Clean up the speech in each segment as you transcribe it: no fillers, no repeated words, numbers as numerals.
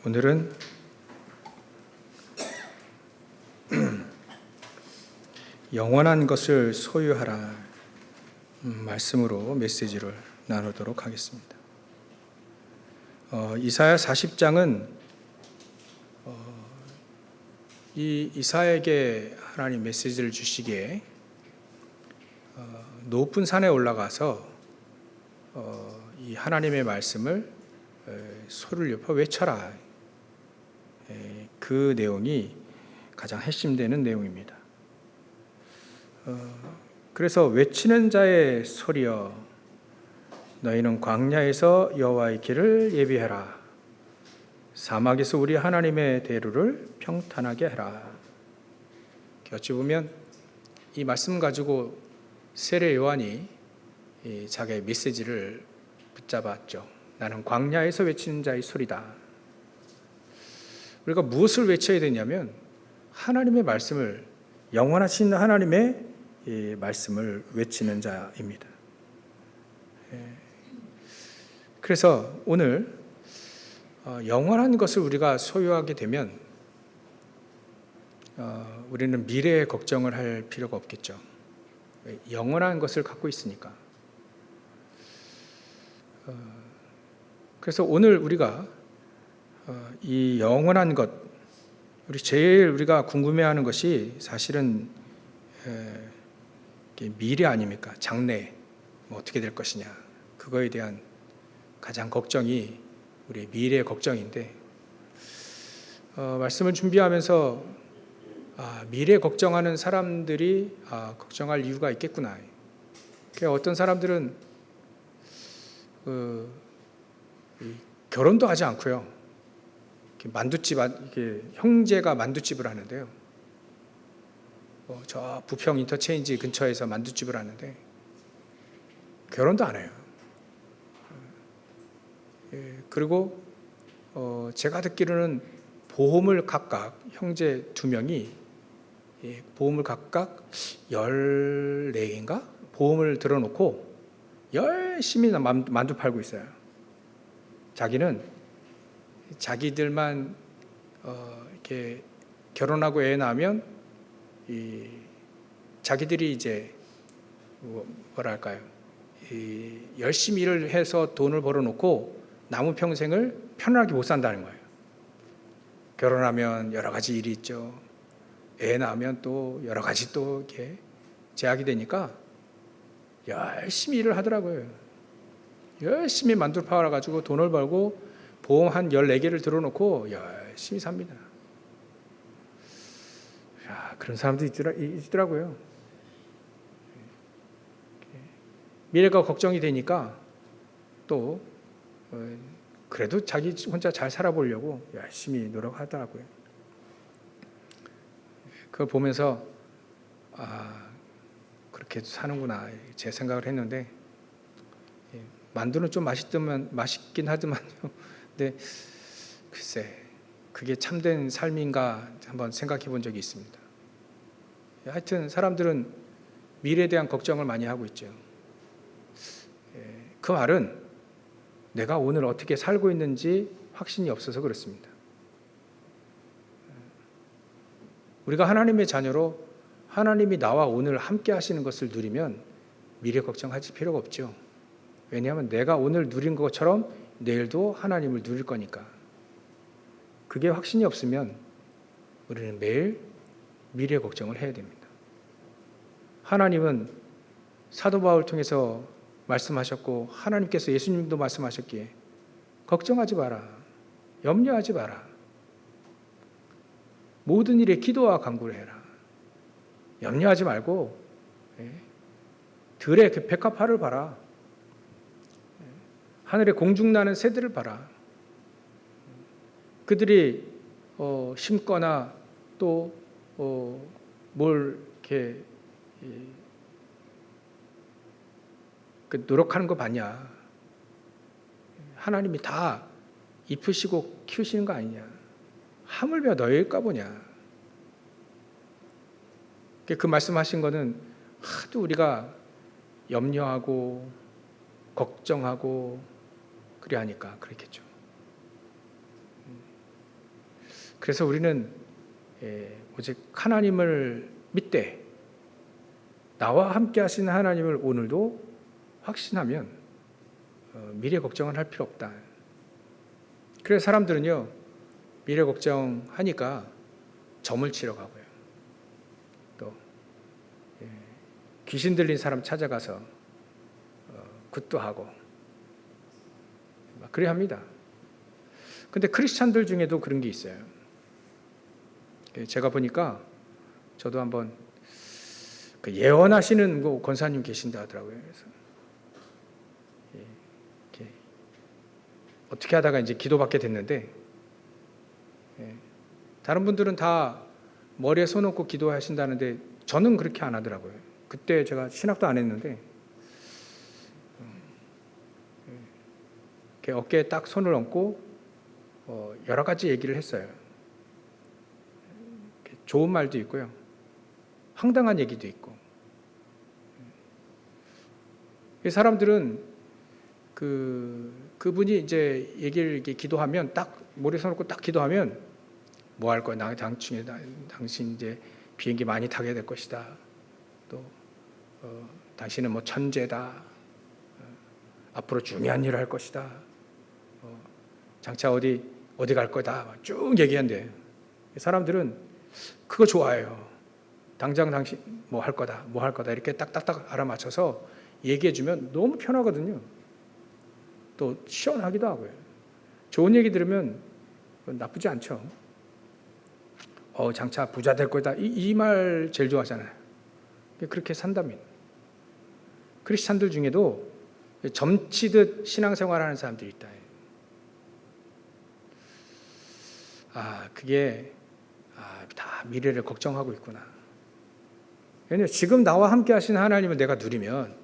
오늘은 영원한 것을 소유하라 말씀으로 메시지를 나누도록 하겠습니다. 이사야 40장은 이 이사야에게 하나님 메시지를 주시기에 높은 산에 올라가서 이 하나님의 말씀을 소리를 높여 외쳐라. 그 내용이 가장 핵심되는 내용입니다. 그래서 외치는 자의 소리여, 너희는 광야에서 여호와의 길을 예비해라. 사막에서 우리 하나님의 대로를 평탄하게 해라. 어찌 보면 이 말씀 가지고 세례 요한이 자기의 메시지를 붙잡았죠. 나는 광야에서 외치는 자의 소리다. 우리가 무엇을 외쳐야 되냐면 하나님의 말씀을, 영원하신 하나님의 이 말씀을 외치는 자입니다. 그래서 오늘 영원한 것을 우리가 소유하게 되면 우리는 미래의 걱정을 할 필요가 없겠죠. 영원한 것을 갖고 있으니까. 그래서 오늘 우리가 이 영원한 것, 우리가 궁금해하는 것이 사실은 미래 아닙니까? 장래 어떻게 될 것이냐, 그거에 대한 가장 걱정이 우리의 미래의 걱정인데, 말씀을 준비하면서 미래 걱정하는 사람들이 걱정할 이유가 있겠구나. 어떤 사람들은 결혼도 하지 않고요, 만두집, 형제가 만두집을 하는데요, 저 부평 인터체인지 근처에서 만두집을 하는데 결혼도 안 해요. 그리고 제가 듣기로는 보험을 각각, 형제 2명이 보험을 각각 14개인가 보험을 들어놓고 열심히 만두 팔고 있어요. 자기는 자기들만 이렇게 결혼하고 애 낳으면 자기들이 이제 뭐랄까요, 열심히 일을 해서 돈을 벌어놓고 남은 평생을 편안하게 못 산다는 거예요. 결혼하면 여러 가지 일이 있죠. 애 낳으면 또 여러 가지 또 이렇게 제약이 되니까 열심히 일을 하더라고요. 열심히 만두를 팔아가지고 돈을 벌고 보험 한 14개를 들어놓고 열심히 삽니다. 그런 사람도 있더라고요. 미래가 걱정이 되니까 또 그래도 자기 혼자 잘 살아보려고 열심히 노력하더라고요. 그걸 보면서 그렇게 사는구나, 제 생각을 했는데, 만두는 좀 맛있긴 하더만요. 근데 글쎄, 그게 참된 삶인가 한번 생각해 본 적이 있습니다. 하여튼 사람들은 미래에 대한 걱정을 많이 하고 있죠. 그 말은 내가 오늘 어떻게 살고 있는지 확신이 없어서 그렇습니다. 우리가 하나님의 자녀로 하나님이 나와 오늘 함께 하시는 것을 누리면 미래 걱정하실 필요가 없죠. 왜냐하면 내가 오늘 누린 것처럼 내일도 하나님을 누릴 거니까. 그게 확신이 없으면 우리는 매일 미래 걱정을 해야 됩니다. 하나님은 사도 바울을 통해서 말씀하셨고, 하나님께서 예수님도 말씀하셨기에 걱정하지 마라, 염려하지 마라, 모든 일에 기도와 간구를 해라. 염려하지 말고 들의 그 백합화를 봐라. 하늘에 공중나는 새들을 봐라. 그들이 심거나 또 뭘 이렇게 노력하는 거 봤냐? 하나님이 다 입히시고 키우시는 거 아니냐? 하물며 너희일까 보냐? 그 말씀하신 거는 하도 우리가 염려하고 걱정하고 그래 하니까 그렇겠죠. 그래서 우리는 오직 하나님을 믿되 나와 함께 하시는 하나님을 오늘도 확신하면 미래 걱정은 할 필요 없다. 그래서 사람들은요, 미래 걱정하니까 점을 치러 가고요. 또 귀신 들린 사람 찾아가서 굿도 하고 막 그래 합니다. 근데 크리스찬들 중에도 그런 게 있어요. 제가 보니까 저도 한번 예언하시는 권사님 계신다 하더라고요. 그래서 이렇게 어떻게 하다가 이제 기도받게 됐는데, 다른 분들은 다 머리에 손 얹고 기도하신다는데 저는 그렇게 안 하더라고요. 그때 제가 신학도 안 했는데 이렇게 어깨에 딱 손을 얹고 여러 가지 얘기를 했어요. 좋은 말도 있고요, 황당한 얘기도 있고. 사람들은 그분이 이제 얘기를 이렇게 기도하면 딱 머리에 손 얹고 딱 기도하면 뭐 할 거야? 당신 이제 비행기 많이 타게 될 것이다. 또 당신은 뭐 천재다. 앞으로 중요한 일을 할 것이다. 장차 어디 갈 거다. 쭉 얘기한대. 사람들은 그거 좋아해요. 당장 당신 뭐 할 거다. 이렇게 딱딱딱 알아맞혀서 얘기해주면 너무 편하거든요. 또 시원하기도 하고요. 좋은 얘기 들으면 나쁘지 않죠. 장차 부자 될 거다. 이 말 제일 좋아하잖아요. 그렇게 산답니다. 크리스찬들 중에도 점치듯 신앙생활하는 사람들이 있다. 그게 다 미래를 걱정하고 있구나. 왜냐하면 지금 나와 함께 하시는 하나님을 내가 누리면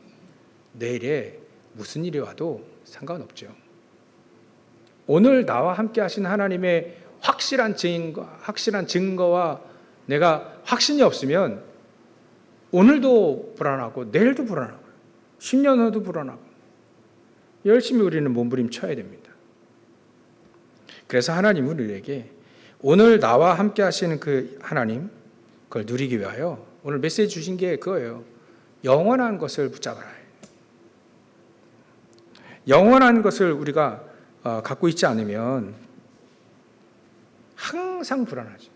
내일에 무슨 일이 와도 상관없죠. 오늘 나와 함께 하시는 하나님의 확실한 증거와 내가 확신이 없으면 오늘도 불안하고 내일도 불안하고 10년 후도 불안하고 열심히 우리는 몸부림쳐야 됩니다. 그래서 하나님은 우리에게 오늘 나와 함께 하시는 그 하나님, 그걸 누리기 위하여 오늘 메시지 주신 게 그거예요. 영원한 것을 붙잡아라. 영원한 것을 우리가 갖고 있지 않으면 항상 불안하죠.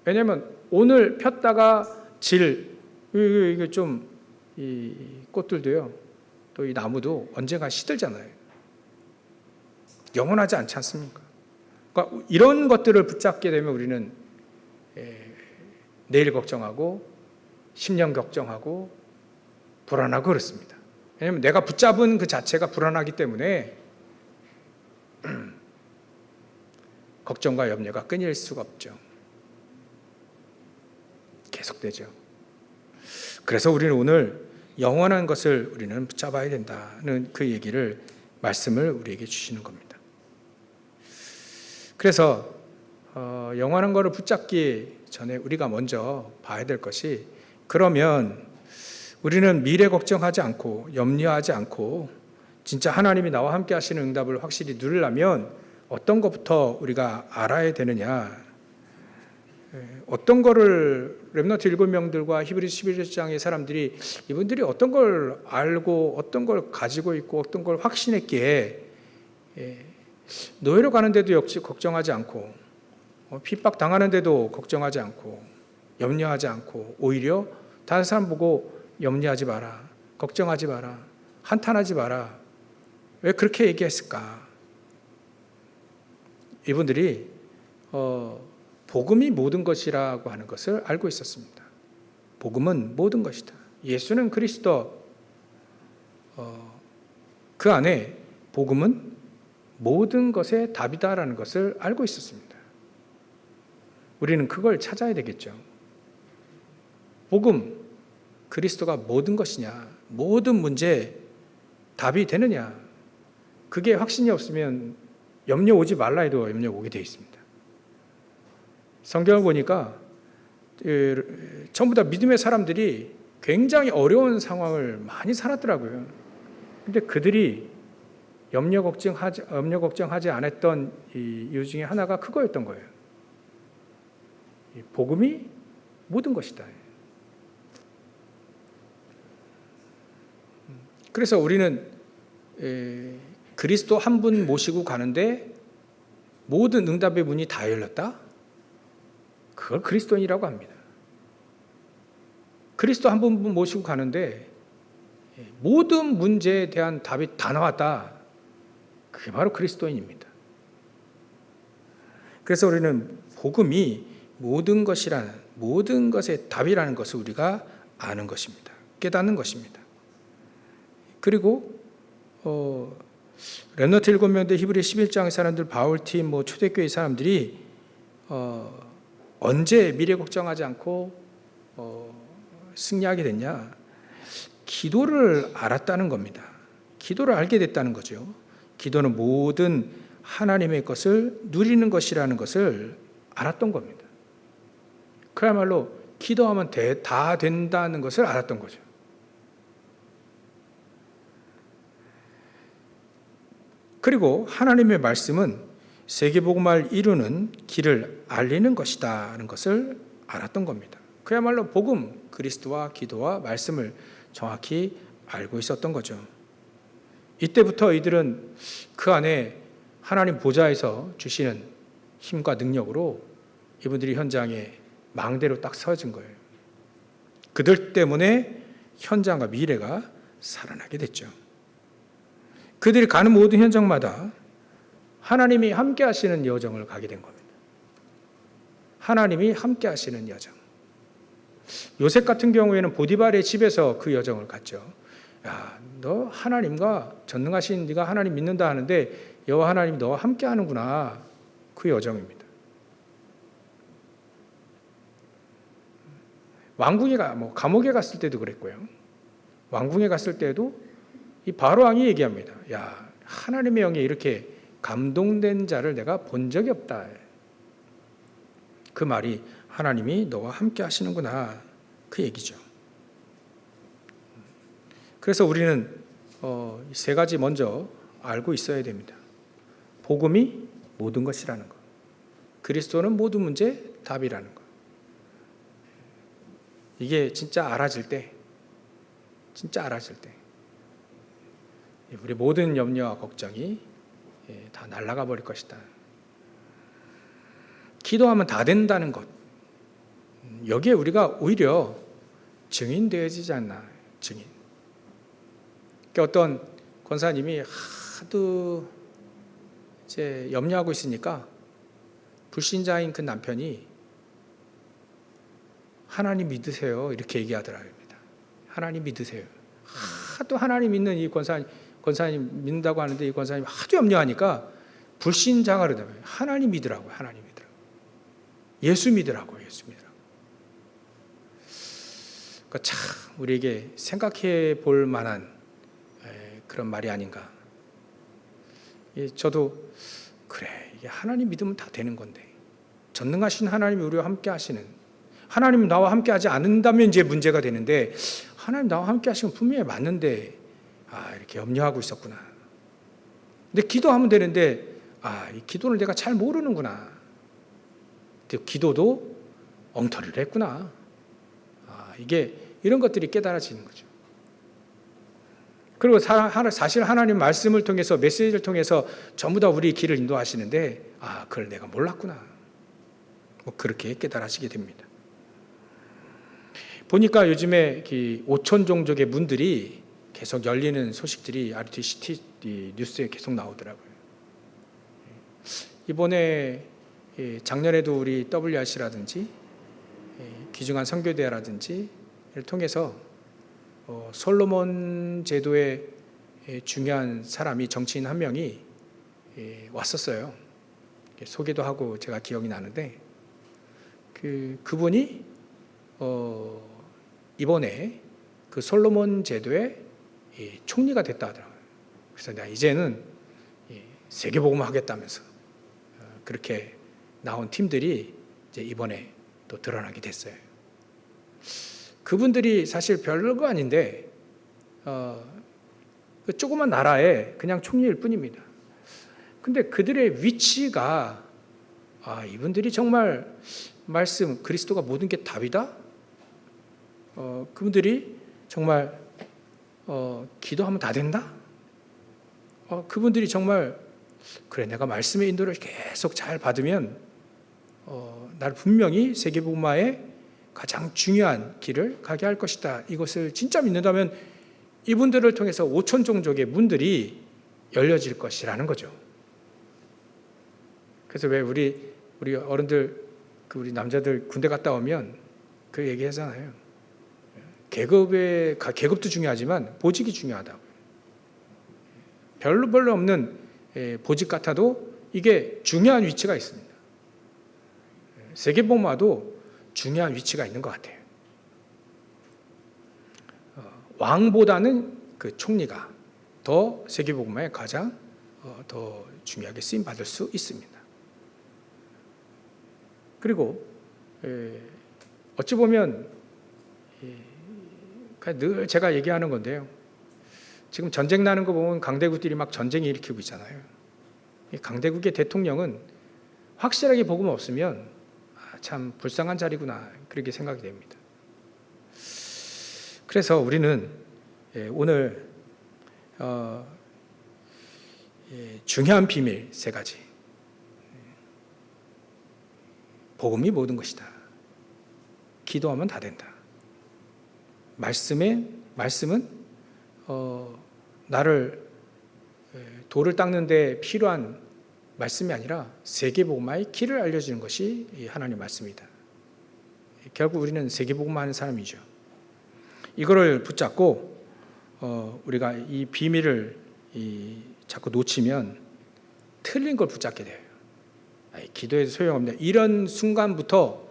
왜냐하면 오늘 폈다가 이게 좀 이 꽃들도요, 또 이 나무도 언젠가 시들잖아요. 영원하지 않지 않습니까? 그러니까 이런 것들을 붙잡게 되면 우리는 내일 걱정하고 10년 걱정하고 불안하고 그렇습니다. 왜냐하면 내가 붙잡은 그 자체가 불안하기 때문에 걱정과 염려가 끊일 수가 없죠. 계속되죠. 그래서 우리는 오늘 영원한 것을 우리는 붙잡아야 된다는 그 얘기를, 말씀을 우리에게 주시는 겁니다. 그래서 영원한 것을 붙잡기 전에 우리가 먼저 봐야 될 것이, 그러면 우리는 미래 걱정하지 않고 염려하지 않고 진짜 하나님이 나와 함께 하시는 응답을 확실히 누리려면 어떤 것부터 우리가 알아야 되느냐, 어떤 거를 렘넌트 7명들과 히브리서 11장의 사람들이, 이분들이 어떤 걸 알고 어떤 걸 가지고 있고 어떤 걸 확신했기에 노예로 가는데도 역시 걱정하지 않고 핍박 당하는데도 걱정하지 않고 염려하지 않고 오히려 다른 사람 보고 염려하지 마라, 걱정하지 마라, 한탄하지 마라, 왜 그렇게 얘기했을까? 이분들이 복음이 모든 것이라고 하는 것을 알고 있었습니다. 복음은 모든 것이다. 예수는 그리스도, 그 안에 복음은 모든 것의 답이다라는 것을 알고 있었습니다. 우리는 그걸 찾아야 되겠죠. 복음, 그리스도가 모든 것이냐, 모든 문제에 답이 되느냐, 그게 확신이 없으면 염려 오지 말라 해도 염려 오게 되어 있습니다. 성경을 보니까 전부 다 믿음의 사람들이 굉장히 어려운 상황을 많이 살았더라고요. 근데 그들이 염려 걱정하지 않았던 이유 중에 하나가 그거였던 거예요. 이 복음이 모든 것이다. 그래서 우리는 그리스도 한 분 모시고 가는데 모든 응답의 문이 다 열렸다? 그걸 그리스도인이라고 합니다. 그리스도 한 분 모시고 가는데 모든 문제에 대한 답이 다 나왔다. 그게 바로 그리스도인입니다. 그래서 우리는 복음이 모든 것의 답이라는 것을 우리가 아는 것입니다. 깨닫는 것입니다. 그리고 렘넌트 7명대 히브리 11장의 사람들, 바울팀, 초대교회 사람들이 언제 미래 걱정하지 않고 승리하게 됐냐? 기도를 알았다는 겁니다. 기도를 알게 됐다는 거죠. 기도는 모든 하나님의 것을 누리는 것이라는 것을 알았던 겁니다. 그야말로 기도하면 다 된다는 것을 알았던 거죠. 그리고 하나님의 말씀은 세계복음화를 이루는 길을 알리는 것이다는 것을 알았던 겁니다. 그야말로 복음, 그리스도와 기도와 말씀을 정확히 알고 있었던 거죠. 이때부터 이들은 그 안에 하나님 보좌에서 주시는 힘과 능력으로 이분들이 현장에 망대로 딱 서진 거예요. 그들 때문에 현장과 미래가 살아나게 됐죠. 그들이 가는 모든 현장마다 하나님이 함께 하시는 여정을 가게 된 겁니다. 하나님이 함께 하시는 여정. 요셉 같은 경우에는 보디발의 집에서 그 여정을 갔죠. 야, 너 하나님과 전능하신 네가 하나님 믿는다 하는데 여호와 하나님이 너와 함께 하는구나. 그 여정입니다. 왕궁에 감옥에 갔을 때도 그랬고요. 왕궁에 갔을 때도 이 바로 왕이 얘기합니다. 야, 하나님의 영에 이렇게 감동된 자를 내가 본 적이 없다. 그 말이 하나님이 너와 함께 하시는구나. 그 얘기죠. 그래서 우리는 세 가지 먼저 알고 있어야 됩니다. 복음이 모든 것이라는 것. 그리스도는 모든 문제의 답이라는 것. 이게 진짜 알아질 때 우리 모든 염려와 걱정이 다 날아가 버릴 것이다. 기도하면 다 된다는 것. 여기에 우리가 오히려 증인되어지지 않나. 증인. 그러니까 어떤 권사님이 하도 이제 염려하고 있으니까 불신자인 그 남편이 하나님 믿으세요. 이렇게 얘기하더랍니다. 하나님 믿으세요. 하도 하나님 믿는 이 권사님 믿는다고 하는데 이 권사님이 하도 염려하니까 불신자가 그러더라고요. 하나님 믿으라고요. 하나님 믿으라고. 예수 믿으라고요. 예수 믿으라고. 그러니까 참 우리에게 생각해 볼 만한 그런 말이 아닌가. 저도 그래, 이게 하나님 믿으면 다 되는 건데 전능하신 하나님이 우리와 함께 하시는, 하나님이 나와 함께 하지 않는다면 이제 문제가 되는데 하나님 나와 함께 하시면 분명히 맞는데 이렇게 염려하고 있었구나. 근데 기도하면 되는데 이 기도를 내가 잘 모르는구나. 기도도 엉터리를 했구나. 이게 이런 것들이 깨달아지는 거죠. 그리고 사실 하나님 말씀을 통해서 메시지를 통해서 전부 다 우리 길을 인도하시는데 그걸 내가 몰랐구나. 그렇게 깨달아지게 됩니다. 보니까 요즘에 5천 종족의 문들이 계속 열리는 소식들이 RTCT 뉴스에 계속 나오더라고요. 이번에 작년에도 우리 WRC라든지 귀중한 선교대회라든지 를 통해서 솔로몬 제도의 중요한 사람이, 정치인 한 명이 왔었어요. 소개도 하고 제가 기억이 나는데 그분이 이번에 그 솔로몬 제도의 총리가 됐다 하더라고요. 그래서 내가 이제는 세계복음을 하겠다면서 그렇게 나온 팀들이 이제 이번에 또 드러나게 됐어요. 그분들이 사실 별거 아닌데 그 조그만 나라에 그냥 총리일 뿐입니다. 근데 그들의 위치가 이분들이 정말 말씀 그리스도가 모든 게 답이다. 그분들이 정말 기도하면 다 된다. 그분들이 정말 그래 내가 말씀의 인도를 계속 잘 받으면 나를 분명히 세계복음화의 가장 중요한 길을 가게 할 것이다. 이것을 진짜 믿는다면 이분들을 통해서 5천 종족의 문들이 열려질 것이라는 거죠. 그래서 왜 우리 어른들 우리 남자들 군대 갔다 오면 그 얘기하잖아요. 계급도 중요하지만 보직이 중요하다고. 별로 없는 보직 같아도 이게 중요한 위치가 있습니다. 세계복음화도 중요한 위치가 있는 것 같아요. 왕보다는 그 총리가 더 세계복음화에 가장 더 중요하게 쓰임 받을 수 있습니다. 그리고 어찌 보면 늘 제가 얘기하는 건데요. 지금 전쟁 나는 거 보면 강대국들이 막 전쟁 일으키고 있잖아요. 이 강대국의 대통령은 확실하게 복음 없으면 참 불쌍한 자리구나 그렇게 생각이 됩니다. 그래서 우리는 오늘 중요한 비밀 3가지. 복음이 모든 것이다. 기도하면 다 된다. 말씀은 나를 돌을 닦는 데 필요한 말씀이 아니라 세계복음화의 길을 알려주는 것이 하나님의 말씀이다. 결국 우리는 세계복음화 하는 사람이죠. 이거를 붙잡고 우리가 이 비밀을 자꾸 놓치면 틀린 걸 붙잡게 돼요. 기도해도 소용없네. 이런 순간부터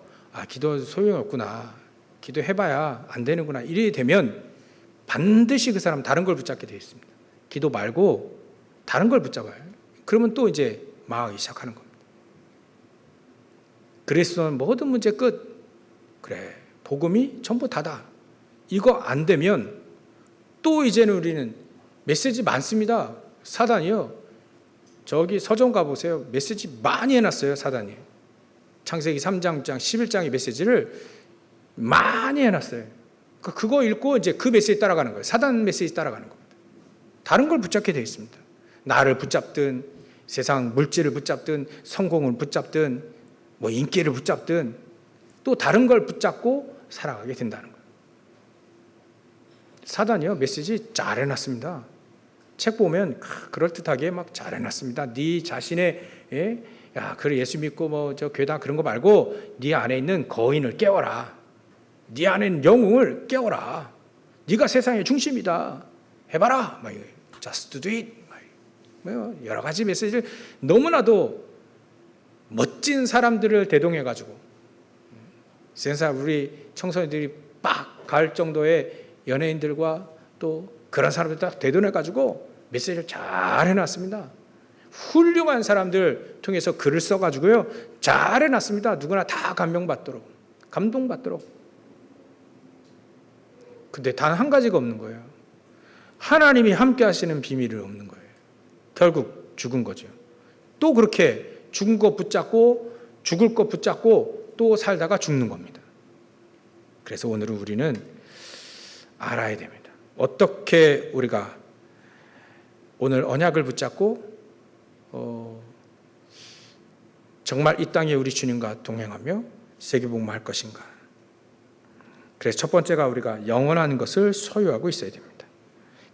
기도해도 소용이 없구나. 기도해봐야 안 되는구나. 이래 되면 반드시 그 사람 다른 걸 붙잡게 되어 있습니다. 기도 말고 다른 걸 붙잡아요. 그러면 또 이제 망하기 시작하는 겁니다. 그리스도는 모든 문제 끝. 그래, 복음이 전부 다다. 이거 안 되면 또 이제는 우리는 메시지 많습니다. 사단이요. 저기 서점 가보세요. 메시지 많이 해놨어요. 사단이. 창세기 3장, 11장의 메시지를 많이 해놨어요. 그거 읽고 이제 그 메시지 따라가는 거예요. 사단 메시지 따라가는 겁니다. 다른 걸 붙잡게 되어 있습니다. 나를 붙잡든 세상 물질을 붙잡든 성공을 붙잡든 뭐 인기를 붙잡든 또 다른 걸 붙잡고 살아가게 된다는 거예요. 사단이요. 메시지 잘 해놨습니다. 책 보면 그럴듯하게 막 잘 해놨습니다. 네 자신의 그래 예수 믿고 뭐 저 교회당 그런 거 말고 네 안에 있는 거인을 깨워라. 네 안에 있는 영웅을 깨워라. 네가 세상의 중심이다. 해봐라. Just do it. 여러 가지 메시지를 너무나도 멋진 사람들을 대동해가지고 세상 우리 청소년들이 빡 갈 정도의 연예인들과 또 그런 사람들 딱 대동해가지고 메시지를 잘 해놨습니다. 훌륭한 사람들 통해서 글을 써가지고요 잘 해놨습니다. 누구나 다 감동받도록. 근데 단 한 가지가 없는 거예요. 하나님이 함께 하시는 비밀이 없는 거예요. 결국 죽은 거죠. 또 그렇게 죽은 거 붙잡고 죽을 거 붙잡고 또 살다가 죽는 겁니다. 그래서 오늘은 우리는 알아야 됩니다. 어떻게 우리가 오늘 언약을 붙잡고 정말 이 땅에 우리 주님과 동행하며 세계복음화할 것인가. 그래서 첫 번째가 우리가 영원한 것을 소유하고 있어야 됩니다.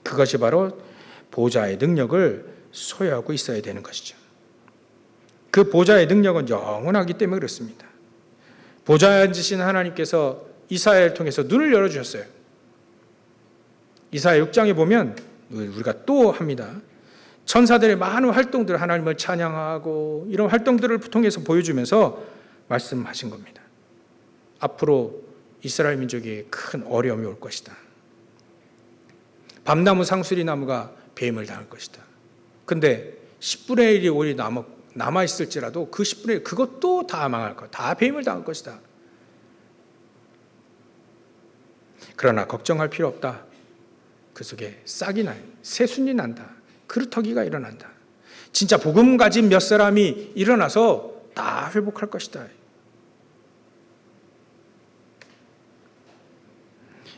그것이 바로 보좌의 능력을 소유하고 있어야 되는 것이죠. 그 보좌의 능력은 영원하기 때문에 그렇습니다. 보좌에 앉으신 하나님께서 이사야를 통해서 눈을 열어주셨어요. 이사야 6장에 보면 우리가 또 합니다. 천사들의 많은 활동들, 하나님을 찬양하고 이런 활동들을 통해서 보여주면서 말씀하신 겁니다. 앞으로 이스라엘 민족에 큰 어려움이 올 것이다. 밤나무 상수리 나무가 뱀을 당할 것이다. 근데 10분의 1이 오리 남아있을지라도 그 10분의 1 그것도 다 망할 거다. 다 뱀을 당할 것이다. 그러나 걱정할 필요 없다. 그 속에 싹이 나요. 새순이 난다. 그루터기가 일어난다. 진짜 복음 가진 몇 사람이 일어나서 다 회복할 것이다.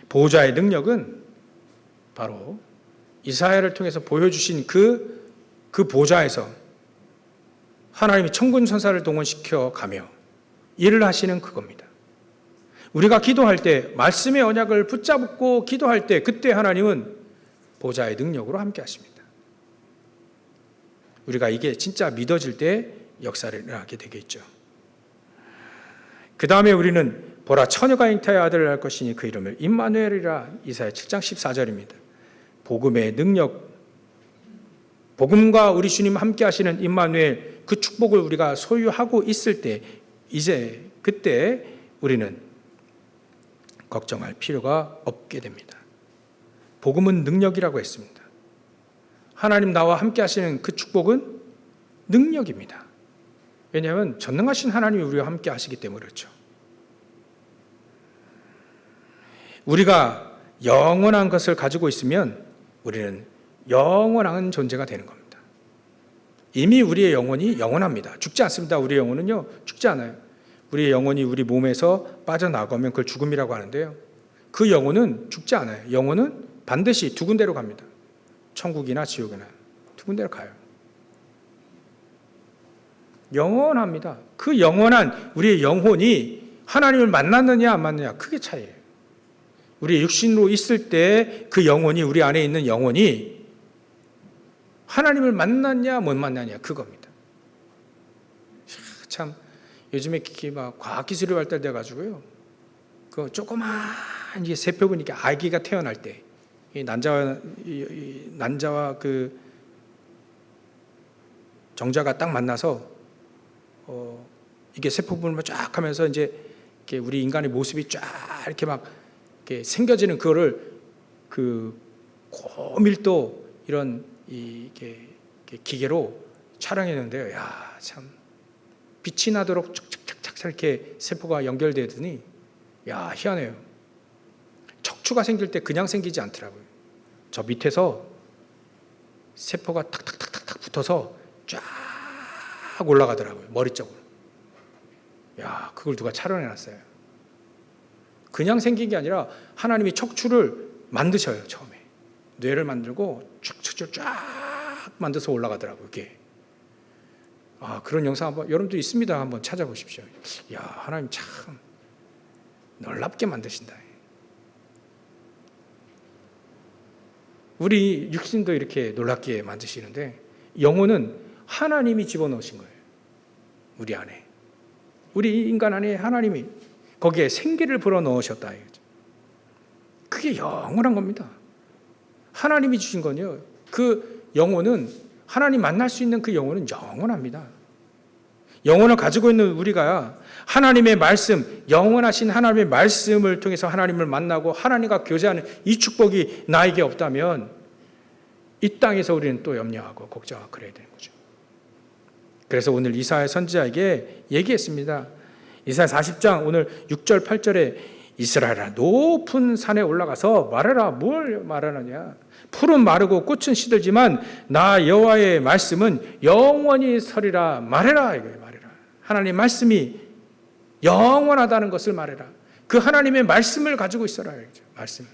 보호자의 능력은 바로 이사야를 통해서 보여주신 그 보좌에서 하나님이 천군 천사를 동원시켜 가며 일을 하시는 그겁니다. 우리가 기도할 때, 말씀의 언약을 붙잡고 기도할 때, 그때 하나님은 보좌의 능력으로 함께 하십니다. 우리가 이게 진짜 믿어질 때 역사를 하게 되겠죠. 그 다음에 우리는 보라, 처녀가 잉타의 아들을 낳을 것이니 그 이름을 임마누엘이라. 이사야 7장 14절입니다. 복음의 능력, 복음과 우리 주님 함께 하시는 임마누엘, 그 축복을 우리가 소유하고 있을 때, 이제 그때 우리는 걱정할 필요가 없게 됩니다. 복음은 능력이라고 했습니다. 하나님 나와 함께 하시는 그 축복은 능력입니다. 왜냐하면 전능하신 하나님이 우리와 함께 하시기 때문에 그렇죠. 우리가 영원한 것을 가지고 있으면 우리는 영원한 존재가 되는 겁니다. 이미 우리의 영혼이 영원합니다. 죽지 않습니다. 우리의 영혼은요, 죽지 않아요. 우리의 영혼이 우리 몸에서 빠져나가면 그걸 죽음이라고 하는데요, 그 영혼은 죽지 않아요. 영혼은 반드시 두 군데로 갑니다. 천국이나 지옥이나 두 군데로 가요. 영원합니다. 그 영원한 우리의 영혼이 하나님을 만났느냐 안 만났느냐, 그게 차이예요. 우리 육신으로 있을 때 그 영혼이, 우리 안에 있는 영혼이 하나님을 만났냐 못 만났냐, 그겁니다. 참 요즘에 막 과학기술이 발달돼 가지고요, 그 조그만 이게 세포분, 이렇게 아기가 태어날 때 이 난자와 그 정자가 딱 만나서 이게 세포분을 쫙 하면서 이제 이렇게 우리 인간의 모습이 쫙 이렇게 막 이렇게 생겨지는 그거를 그 고밀도 이런 이렇게 기계로 촬영했는데요. 야, 참 빛이 나도록 착착착착 이렇게 세포가 연결되더니, 야, 희한해요. 척추가 생길 때 그냥 생기지 않더라고요. 저 밑에서 세포가 탁탁탁탁 붙어서 쫙 올라가더라고요. 머리 쪽으로. 야, 그걸 누가 촬영해놨어요. 그냥 생긴 게 아니라 하나님이 척추를 만드셔요. 처음에 뇌를 만들고 척추를 쫙 만들어서 올라가더라고요. 이게. 그런 영상 한번 여러분도 있습니다. 한번 찾아보십시오. 야, 하나님 참 놀랍게 만드신다. 우리 육신도 이렇게 놀랍게 만드시는데, 영혼은 하나님이 집어넣으신 거예요. 우리 안에, 우리 인간 안에 하나님이 거기에 생기를 불어넣으셨다. 그게 영원한 겁니다. 하나님이 주신 건요, 그 영혼은, 하나님 만날 수 있는 그 영혼은 영원합니다. 영혼을 가지고 있는 우리가 하나님의 말씀, 영원하신 하나님의 말씀을 통해서 하나님을 만나고 하나님과 교제하는 이 축복이 나에게 없다면 이 땅에서 우리는 또 염려하고 걱정하고 그래야 되는 거죠. 그래서 오늘 이사야 선지자에게 얘기했습니다. 이사야 40장 오늘 6절 8절에 이스라엘아, 높은 산에 올라가서 말해라. 뭘 말하느냐? 풀은 마르고 꽃은 시들지만 나 여호와의 말씀은 영원히 서리라. 말해라, 이거예요. 말해라. 하나님의 말씀이 영원하다는 것을 말해라. 그 하나님의 말씀을 가지고 있어라. 말씀.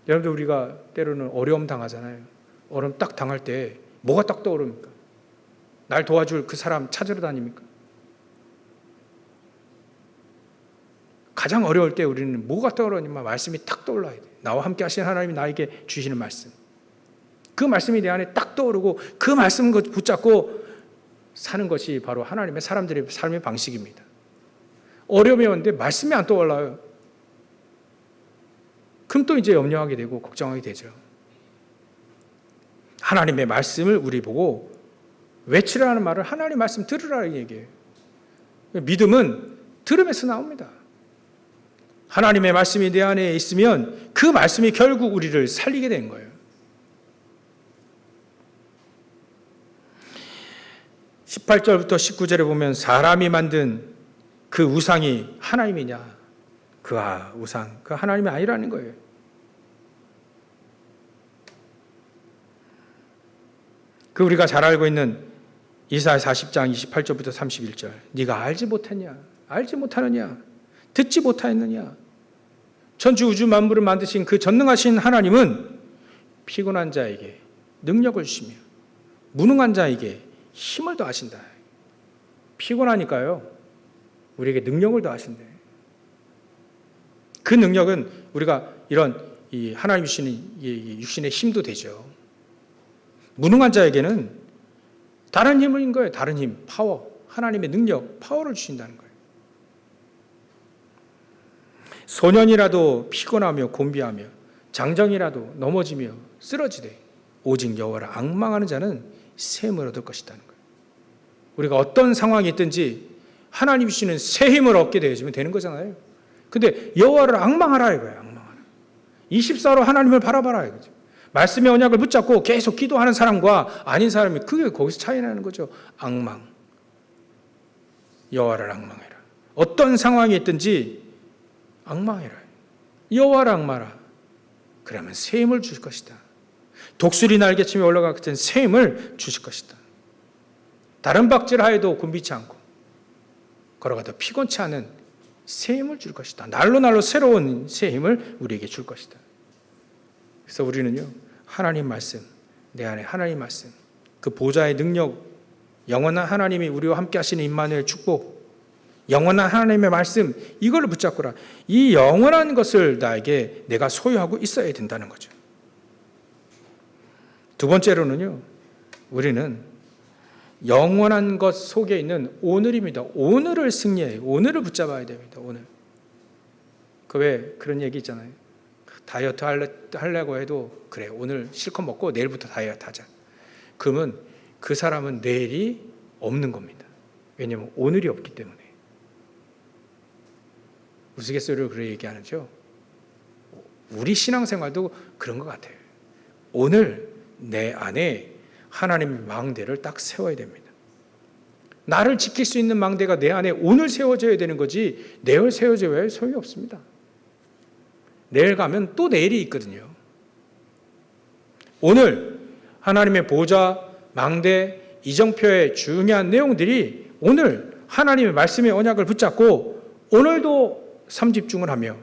여러분들, 우리가 때로는 어려움 당하잖아요. 어려움 딱 당할 때 뭐가 딱 떠오릅니까? 날 도와줄 그 사람 찾으러 다닙니까? 가장 어려울 때 우리는 뭐가 떠오르냐면 말씀이 딱 떠올라야 돼요. 나와 함께 하시는 하나님이 나에게 주시는 말씀. 그 말씀이 내 안에 딱 떠오르고 그 말씀을 붙잡고 사는 것이 바로 하나님의 사람들의 삶의 방식입니다. 어려움이 오는데 말씀이 안 떠올라요. 그럼 또 이제 염려하게 되고 걱정하게 되죠. 하나님의 말씀을 우리 보고 외치라는 말을 하나님의 말씀 들으라는 얘기예요. 믿음은 들음에서 나옵니다. 하나님의 말씀이 내 안에 있으면 그 말씀이 결국 우리를 살리게 되는 거예요. 18절부터 19절에 보면 사람이 만든 그 우상이 하나님이냐? 그 우상, 그 하나님이 아니라는 거예요. 그 우리가 잘 알고 있는 이사야 40장 28절부터 31절. 네가 알지 못했냐? 알지 못하느냐? 듣지 못하였느냐? 천지 우주 만물을 만드신 그 전능하신 하나님은 피곤한 자에게 능력을 주시며 무능한 자에게 힘을 더하신다. 피곤하니까요, 우리에게 능력을 더하신대. 그 능력은 우리가 이런 이 하나님 주시는 이 육신의 힘도 되죠. 무능한 자에게는 다른 힘인 거예요. 다른 힘, 파워, 하나님의 능력, 파워를 주신다는 거예요. 소년이라도 피곤하며 곤비하며 장정이라도 넘어지며 쓰러지되 오직 여호와를 앙망하는 자는 샘을 얻을 것이라는 거예요. 우리가 어떤 상황이 있든지 하나님 주시는 새 힘을 얻게 되어지면 되는 거잖아요. 근데 여호와를 앙망하라 이거예요. 앙망하라. 24로 하나님을 바라봐라 이거죠. 말씀의 언약을 붙잡고 계속 기도하는 사람과 아닌 사람이 그게 거기서 차이 나는 거죠. 앙망. 여호와를 앙망해라. 어떤 상황이 있든지 앙망해라. 여호와를 앙망하라. 그러면 새 힘을 주실 것이다. 독수리 날개치며 올라갈 같은 새 힘을 주실 것이다. 다른 박질하여도 곤비치 않고 걸어가다 피곤치 않은 새 힘을 줄 것이다. 날로 새로운 새 힘을 우리에게 줄 것이다. 그래서 우리는요, 하나님 말씀, 내 안에 하나님 말씀, 그 보좌의 능력, 영원한 하나님이 우리와 함께 하시는 임마누엘 축복, 영원한 하나님의 말씀, 이걸 붙잡거라. 이 영원한 것을 나에게 내가 소유하고 있어야 된다는 거죠. 두 번째로는요, 우리는 영원한 것 속에 있는 오늘입니다. 오늘을 승리해요. 오늘을 붙잡아야 됩니다. 오늘. 그 왜 그런 얘기 있잖아요. 다이어트 하려고 해도 그래, 오늘 실컷 먹고 내일부터 다이어트 하자. 그러면 그 사람은 내일이 없는 겁니다. 왜냐하면 오늘이 없기 때문에. 우스갯소리로 그렇게 얘기하죠. 우리 신앙생활도 그런 것 같아요. 오늘 내 안에 하나님의 망대를 딱 세워야 됩니다. 나를 지킬 수 있는 망대가 내 안에 오늘 세워져야 되는 거지 내일 세워져야 소용이 없습니다. 내일 가면 또 내일이 있거든요. 오늘 하나님의 보좌, 망대, 이정표의 중요한 내용들이 오늘 하나님의 말씀의 언약을 붙잡고 오늘도 삼집중을 하며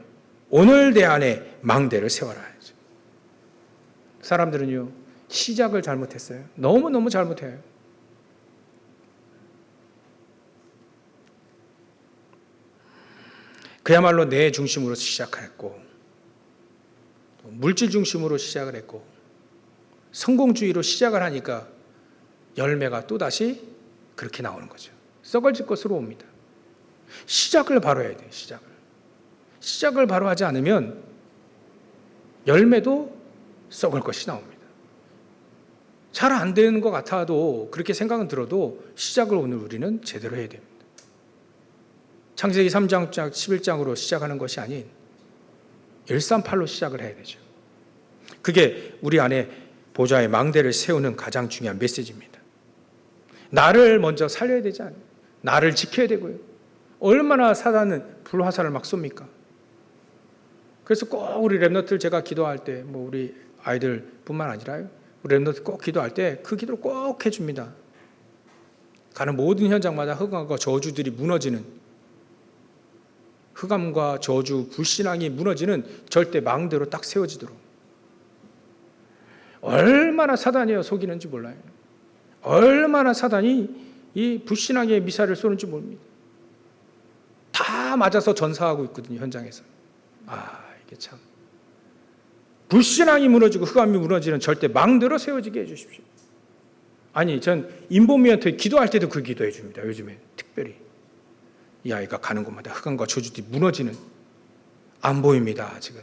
오늘 내 안에 망대를 세워라. 사람들은요, 시작을 잘못했어요. 너무너무 잘못해요. 그야말로 내 중심으로 시작했고 물질 중심으로 시작을 했고 성공주의로 시작을 하니까 열매가 또다시 그렇게 나오는 거죠. 썩어질 것으로 옵니다. 시작을 바로 해야 돼요. 시작을 바로 하지 않으면 열매도 썩을 것이 나옵니다. 잘 안 되는 것 같아도 그렇게 생각은 들어도 시작을 오늘 우리는 제대로 해야 됩니다. 창세기 3장 11장으로 시작하는 것이 아닌 138로 시작을 해야 되죠. 그게 우리 안에 보좌의 망대를 세우는 가장 중요한 메시지입니다. 나를 먼저 살려야 되지 않아요. 나를 지켜야 되고요. 얼마나 사단은 불화살을 막 쏩니까? 그래서 꼭 우리 랩너트를 제가 기도할 때, 우리 아이들뿐만 아니라요. 우리 랩너트 꼭 기도할 때 그 기도를 꼭 해줍니다. 가는 모든 현장마다 흑암과 저주들이 무너지는, 흑암과 저주, 불신앙이 무너지는 절대 망대로 딱 세워지도록. 얼마나 사단이요 속이는지 몰라요. 얼마나 사단이 이 불신앙의 미사를 쏘는지 모릅니다. 다 맞아서 전사하고 있거든요, 현장에서. 이게 참. 불신앙이 무너지고 흑암이 무너지는 절대 망대로 세워지게 해주십시오. 아니, 전 인보미한테 기도할 때도 그 기도해 줍니다. 요즘에 특별히. 이 아이가 가는 곳마다 흑암과 저주들이 무너지는, 안 보입니다, 아직은.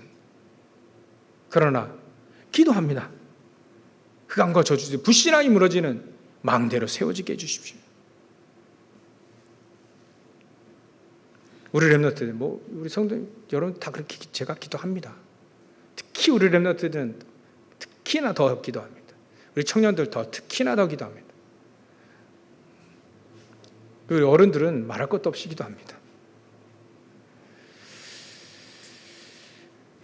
그러나 기도합니다. 흑암과 저주들이, 불신앙이 무너지는 망대로 세워지게 해주십시오. 우리 렘너트들, 우리 성도 여러분 다 그렇게 제가 기도합니다. 특히 우리 렘너트들은 특히나 더 기도합니다. 우리 청년들 더 특히나 더 기도합니다. 우리 어른들은 말할 것도 없이 기도합니다.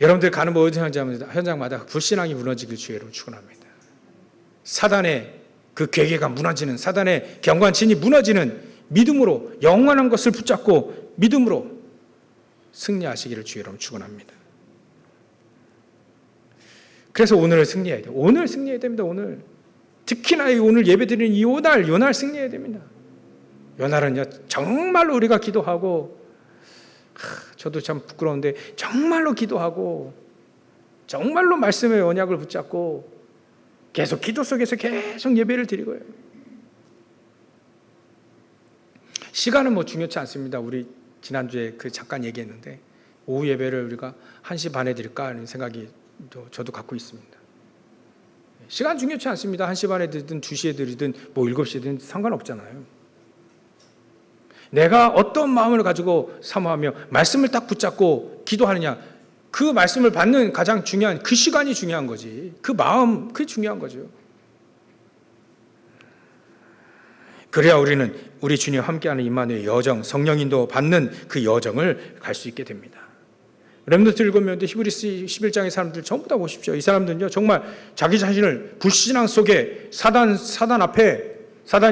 여러분들 가는 모든 현장마다 불신앙이 무너지길 주의로 축원합니다. 사단의 그 괴계가 무너지는, 사단의 경관진이 무너지는 믿음으로 영원한 것을 붙잡고 믿음으로 승리하시기를 주의 이름으로 축원합니다. 그래서 오늘을 승리해야 돼요. 오늘 승리해야 됩니다. 오늘 특히나 오늘 예배드리는 이 요날 승리해야 됩니다. 요날은요 정말로 우리가 기도하고, 저도 참 부끄러운데 정말로 기도하고 정말로 말씀의 언약을 붙잡고 계속 기도 속에서 계속 예배를 드리고요. 시간은 뭐 중요치 않습니다. 우리 지난주에 잠깐 얘기했는데 오후 예배를 우리가 1시 반에 드릴까 하는 생각이 저도 갖고 있습니다. 시간 중요치 않습니다. 1시 반에 드리든 2시에 드리든 뭐 7시든 상관없잖아요. 내가 어떤 마음을 가지고 사모하며 말씀을 딱 붙잡고 기도하느냐, 그 말씀을 받는 가장 중요한 그 시간이 중요한 거지. 그 마음, 그게 중요한 거죠. 그래야 우리는 우리 주님 함께하는 임마누엘 여정, 성령 인도 받는 그 여정을 갈 수 있게 됩니다. 렘넌트 7명인데 히브리서 11장의 사람들 전부 다 보십시오. 이 사람들은요 정말 자기 자신을 불신앙 속에 사단이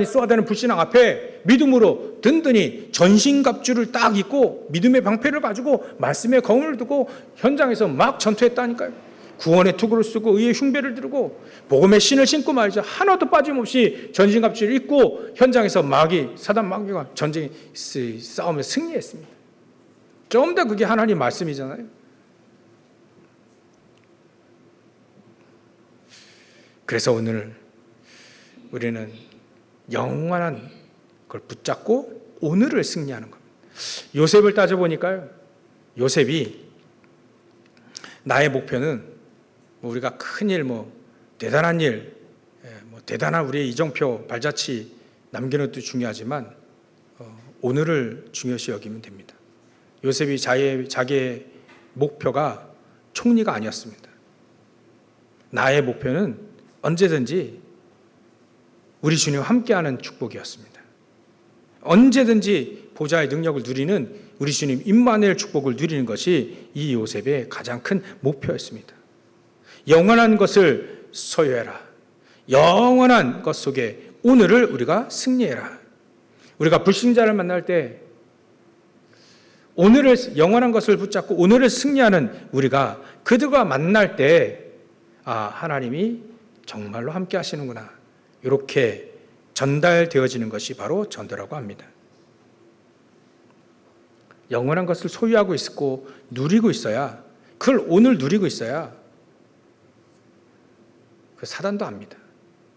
쏘아대는 불신앙 앞에 믿음으로 든든히 전신갑주를 딱 입고 믿음의 방패를 가지고 말씀의 검을 두고 현장에서 막 전투했다니까요. 구원의 투구를 쓰고 의의 흉배를 들고 복음의 신을 신고 말이죠. 하나도 빠짐없이 전신갑주를 입고 현장에서 사단 마귀가 전쟁 싸움에 승리했습니다. 좀 더 그게 하나님 말씀이잖아요. 그래서 오늘 우리는 영원한 걸 붙잡고 오늘을 승리하는 겁니다. 요셉을 따져보니까요, 요셉이 나의 목표는 우리가 큰일, 대단한 일, 대단한 우리의 이정표, 발자취 남기는 것도 중요하지만 오늘을 중요시 여기면 됩니다. 요셉이 자기의 목표가 총리가 아니었습니다. 나의 목표는 언제든지 우리 주님과 함께하는 축복이었습니다. 언제든지 보좌의 능력을 누리는 우리 주님 임마누엘 축복을 누리는 것이 이 요셉의 가장 큰 목표였습니다. 영원한 것을 소유해라. 영원한 것 속에 오늘을 우리가 승리해라. 우리가 불신자를 만날 때 오늘을 영원한 것을 붙잡고 오늘을 승리하는 우리가 그들과 만날 때 하나님이 정말로 함께 하시는구나, 이렇게 전달되어지는 것이 바로 전도라고 합니다. 영원한 것을 소유하고 있고 누리고 있어야, 그걸 오늘 누리고 있어야 그 사단도 압니다.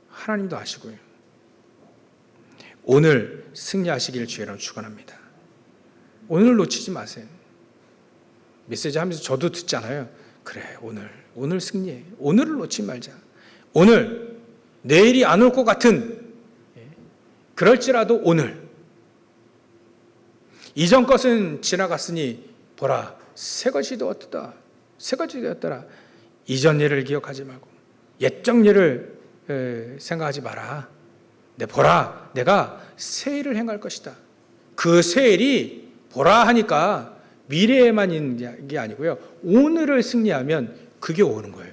하나님도 아시고요. 오늘 승리하시기를 주의로 축원합니다. 오늘 놓치지 마세요. 메시지 하면서 저도 듣잖아요. 그래, 오늘 승리해. 오늘을 놓치지 말자. 오늘, 내일이 안 올 것 같은, 그럴지라도 오늘. 이전 것은 지나갔으니 보라, 새 것이 되었다. 새 것이 되었더라. 이전 일을 기억하지 말고 옛적 일을 생각하지 마라. 보라, 내가 새 일을 행할 것이다. 그 새 일이 보라 하니까 미래에만 있는 게 아니고요. 오늘을 승리하면 그게 오는 거예요.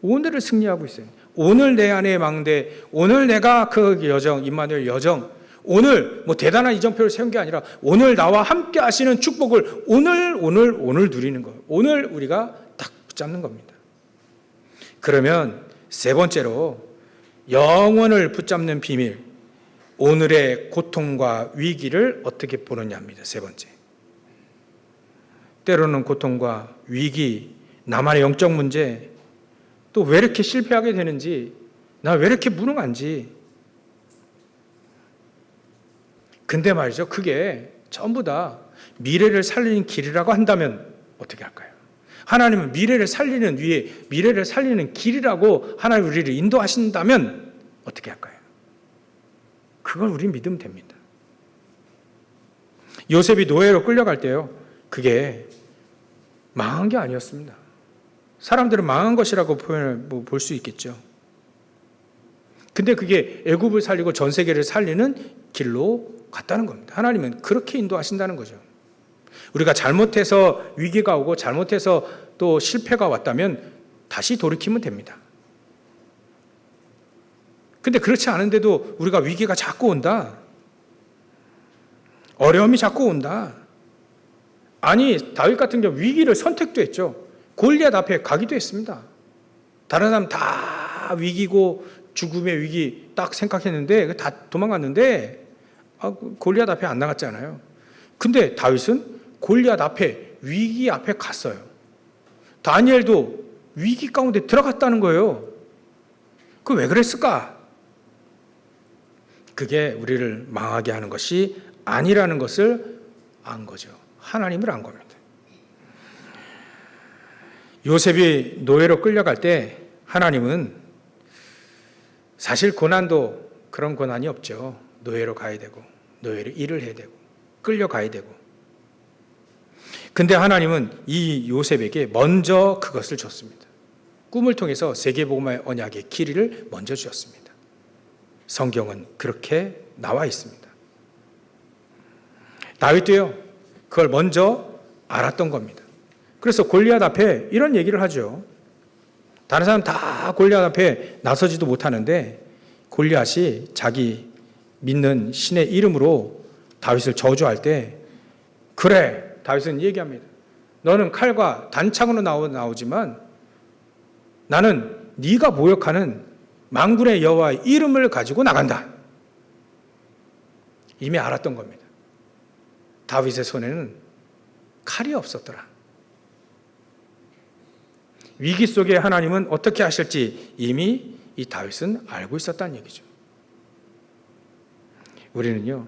오늘을 승리하고 있어요. 오늘 내 안의 망대, 오늘 내가 그 여정, 임마누엘 여정, 오늘 대단한 이정표를 세운 게 아니라 오늘 나와 함께 하시는 축복을 오늘 누리는 거예요. 오늘 우리가 딱 붙잡는 겁니다. 그러면 세 번째로 영원을 붙잡는 비밀, 오늘의 고통과 위기를 어떻게 보느냐입니다. 세 번째. 때로는 고통과 위기, 나만의 영적 문제, 또 왜 이렇게 실패하게 되는지, 나 왜 이렇게 무능한지. 근데 말이죠, 그게 전부 다 미래를 살리는 길이라고 한다면 어떻게 할까요? 하나님은 미래를 살리는 길이라고 하나님 우리를 인도하신다면 어떻게 할까요? 그걸 우리 믿으면 됩니다. 요셉이 노예로 끌려갈 때요, 그게 망한 게 아니었습니다. 사람들은 망한 것이라고 표현을 볼 수 있겠죠. 근데 그게 애굽을 살리고 전 세계를 살리는 길로 갔다는 겁니다. 하나님은 그렇게 인도하신다는 거죠. 우리가 잘못해서 위기가 오고 잘못해서 또 실패가 왔다면 다시 돌이키면 됩니다. 근데 그렇지 않은데도 우리가 위기가 자꾸 온다. 어려움이 자꾸 온다. 아니, 다윗 같은 경우 위기를 선택도 했죠. 골리앗 앞에 가기도 했습니다. 다른 사람 다 위기고 죽음의 위기 딱 생각했는데 다 도망갔는데 골리앗 앞에 안 나갔잖아요. 근데 다윗은 골리앗 앞에 위기 앞에 갔어요. 다니엘도 위기 가운데 들어갔다는 거예요. 그 왜 그랬을까? 그게 우리를 망하게 하는 것이 아니라는 것을 안 거죠. 하나님을 안 겁니다. 요셉이 노예로 끌려갈 때 하나님은 사실 고난도 그런 고난이 없죠. 노예로 가야 되고 노예로 일을 해야 되고 끌려가야 되고. 근데 하나님은 이 요셉에게 먼저 그것을 줬습니다. 꿈을 통해서 세계복음의 언약의 길이를 먼저 주었습니다. 성경은 그렇게 나와 있습니다. 다윗도요, 그걸 먼저 알았던 겁니다. 그래서 골리앗 앞에 이런 얘기를 하죠. 다른 사람 다 골리앗 앞에 나서지도 못하는데 골리앗이 자기 믿는 신의 이름으로 다윗을 저주할 때, 그래, 다윗은 얘기합니다. 너는 칼과 단창으로 나오지만 나는 네가 모욕하는 만군의 여호와의 이름을 가지고 나간다. 이미 알았던 겁니다. 다윗의 손에는 칼이 없었더라. 위기 속에 하나님은 어떻게 하실지 이미 이 다윗은 알고 있었다는 얘기죠. 우리는요,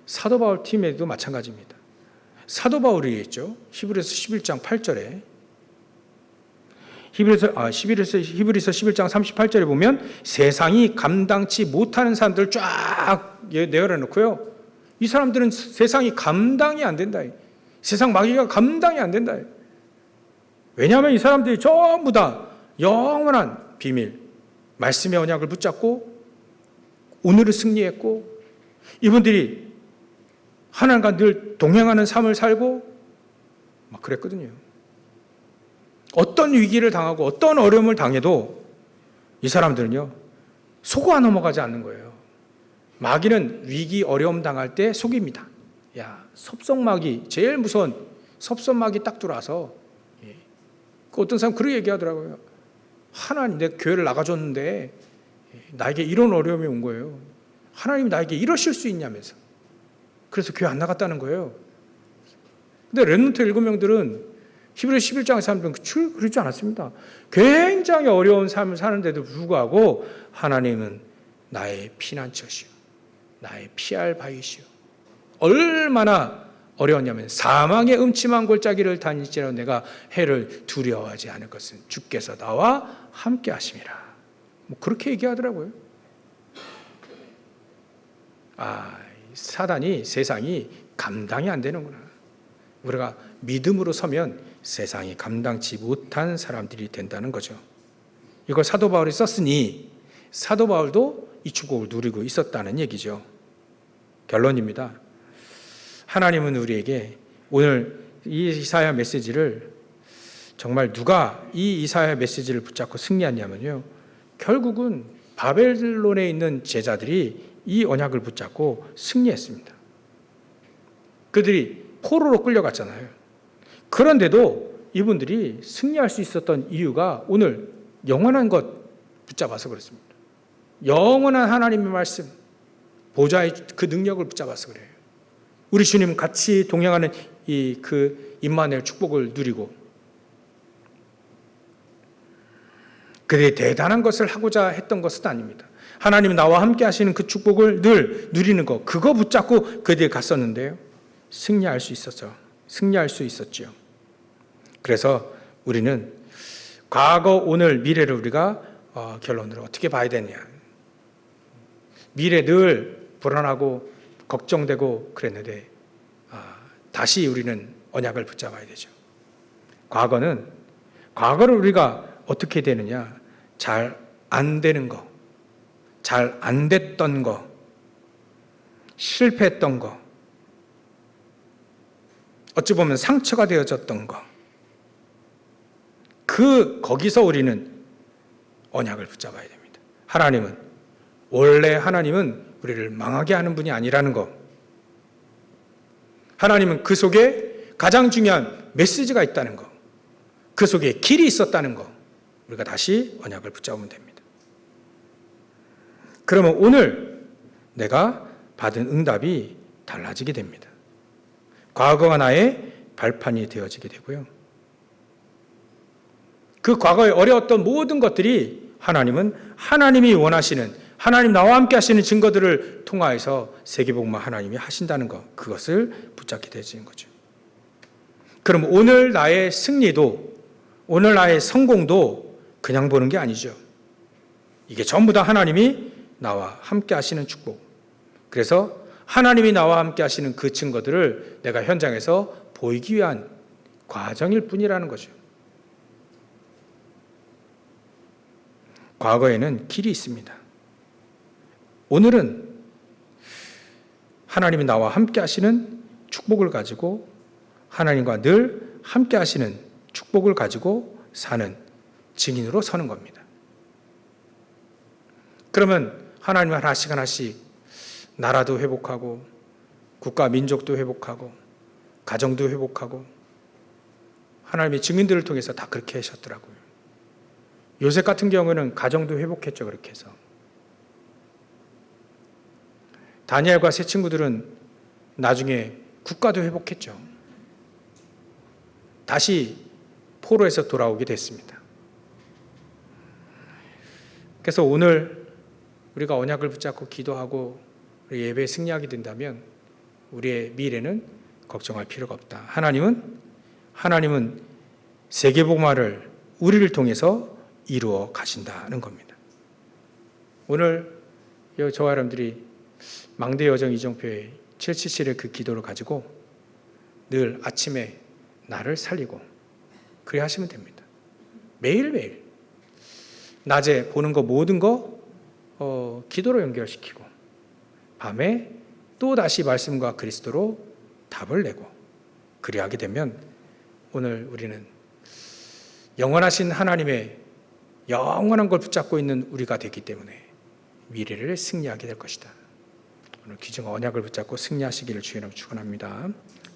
사도 바울 팀에도 마찬가지입니다. 사도 바울이 했죠. 히브리서 11장 8절에 히브리서 11장 38절에 보면 세상이 감당치 못하는 사람들을 쫙 내어놓고요. 이 사람들은 세상이 감당이 안 된다. 세상 마귀가 감당이 안 된다. 왜냐하면 이 사람들이 전부 다 영원한 비밀, 말씀의 언약을 붙잡고 오늘을 승리했고, 이분들이 하나님과 늘 동행하는 삶을 살고 막 그랬거든요. 어떤 위기를 당하고 어떤 어려움을 당해도 이 사람들은요, 속아 넘어가지 않는 거예요. 마귀는 위기 어려움 당할 때 속입니다. 야, 섭성마귀, 제일 무서운 섭성마귀 딱 들어와서, 그 어떤 사람 그렇게 얘기하더라고요. 하나님, 내 교회를 나가줬는데 나에게 이런 어려움이 온 거예요. 하나님이 나에게 이러실 수 있냐면서. 그래서 교회 안 나갔다는 거예요. 근데 렘넌트 7명들은 히브리서 11장의 사람들은 그렇지 않았습니다. 굉장히 어려운 삶을 사는데도 불구하고 하나님은 나의 피난처시오, 나의 피할 바위시오. 얼마나 어려웠냐면 사망의 음침한 골짜기를 다닐지라도 내가 해를 두려워하지 않을 것은 주께서 나와 함께 하심이라. 뭐 그렇게 얘기하더라고요. 사단이, 세상이 감당이 안 되는구나. 우리가 믿음으로 서면 세상이 감당치 못한 사람들이 된다는 거죠. 이걸 사도 바울이 썼으니 사도 바울도 이 축복을 누리고 있었다는 얘기죠. 결론입니다. 하나님은 우리에게 오늘 이 이사야 메시지를, 정말 누가 이 이사야 메시지를 붙잡고 승리했냐면요, 결국은 바벨론에 있는 제자들이 이 언약을 붙잡고 승리했습니다. 그들이 포로로 끌려갔잖아요. 그런데도 이분들이 승리할 수 있었던 이유가 오늘 영원한 것 붙잡아서 그렇습니다. 영원한 하나님의 말씀, 보좌의 그 능력을 붙잡아서 그래요. 우리 주님 같이 동행하는 그 임마누엘 축복을 누리고 그들이 대단한 것을 하고자 했던 것은 아닙니다. 하나님 나와 함께 하시는 그 축복을 늘 누리는 것, 그거 붙잡고 그들이 갔었는데요, 승리할 수 있었죠. 그래서 우리는 과거, 오늘, 미래를 우리가 결론으로 어떻게 봐야 되냐. 미래 늘 불안하고 걱정되고 그랬는데 다시 우리는 언약을 붙잡아야 되죠. 과거를 우리가 어떻게 되느냐, 잘 안 되는 거, 잘 안 됐던 거, 실패했던 거, 어찌 보면 상처가 되어졌던 거, 거기서 우리는 언약을 붙잡아야 됩니다. 하나님은 원래 하나님은 우리를 망하게 하는 분이 아니라는 것. 하나님은 그 속에 가장 중요한 메시지가 있다는 것. 그 속에 길이 있었다는 것. 우리가 다시 언약을 붙잡으면 됩니다. 그러면 오늘 내가 받은 응답이 달라지게 됩니다. 과거가 나의 발판이 되어지게 되고요. 그 과거에 어려웠던 모든 것들이 하나님은 하나님이 원하시는, 하나님 나와 함께 하시는 증거들을 통하여서 세계복음화 하나님이 하신다는 것, 그것을 붙잡게 되어지는 거죠. 그럼 오늘 나의 승리도, 오늘 나의 성공도 그냥 보는 게 아니죠. 이게 전부 다 하나님이 나와 함께 하시는 축복. 그래서 하나님이 나와 함께 하시는 그 증거들을 내가 현장에서 보이기 위한 과정일 뿐이라는 거죠. 과거에는 길이 있습니다. 오늘은 하나님이 나와 함께 하시는 축복을 가지고 하나님과 늘 함께 하시는 축복을 가지고 사는 증인으로 서는 겁니다. 그러면 하나님 하나씩 하나씩 나라도 회복하고 국가 민족도 회복하고 가정도 회복하고 하나님의 증인들을 통해서 다 그렇게 하셨더라고요. 요셉 같은 경우는 가정도 회복했죠. 그렇게 해서. 다니엘과 세 친구들은 나중에 국가도 회복했죠. 다시 포로에서 돌아오게 됐습니다. 그래서 오늘 우리가 언약을 붙잡고 기도하고 우리 예배에 승리하게 된다면 우리의 미래는 걱정할 필요가 없다. 하나님은 세계복음화를 우리를 통해서 이루어 가신다는 겁니다. 오늘 저와 여러분들이 망대 여정 이정표의 777의 그 기도를 가지고 늘 아침에 나를 살리고 그래 하시면 됩니다. 매일매일 낮에 보는 거 모든 거 기도로 연결시키고 밤에 또 다시 말씀과 그리스도로 답을 내고 그리 하게 되면 오늘 우리는 영원하신 하나님의 영원한 걸 붙잡고 있는 우리가 되기 때문에 미래를 승리하게 될 것이다. 오늘 귀중한 언약을 붙잡고 승리하시기를 주의 이름으로 축원합니다.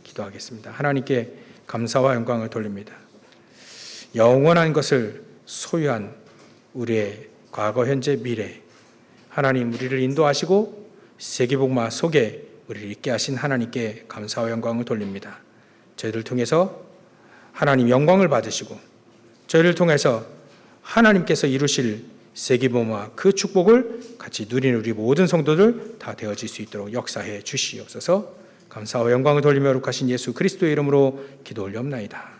기도하겠습니다. 하나님께 감사와 영광을 돌립니다. 영원한 것을 소유한 우리의 과거, 현재, 미래 하나님 우리를 인도하시고 세계복음화 속에 우리를 있게 하신 하나님께 감사와 영광을 돌립니다. 저희를 통해서 하나님 영광을 받으시고 저희를 통해서 하나님께서 이루실 세계복음화 그 축복을 같이 누리는 우리 모든 성도들 다 되어질 수 있도록 역사해 주시옵소서. 감사와 영광을 돌리며 거룩하신 예수 그리스도의 이름으로 기도 올리옵나이다.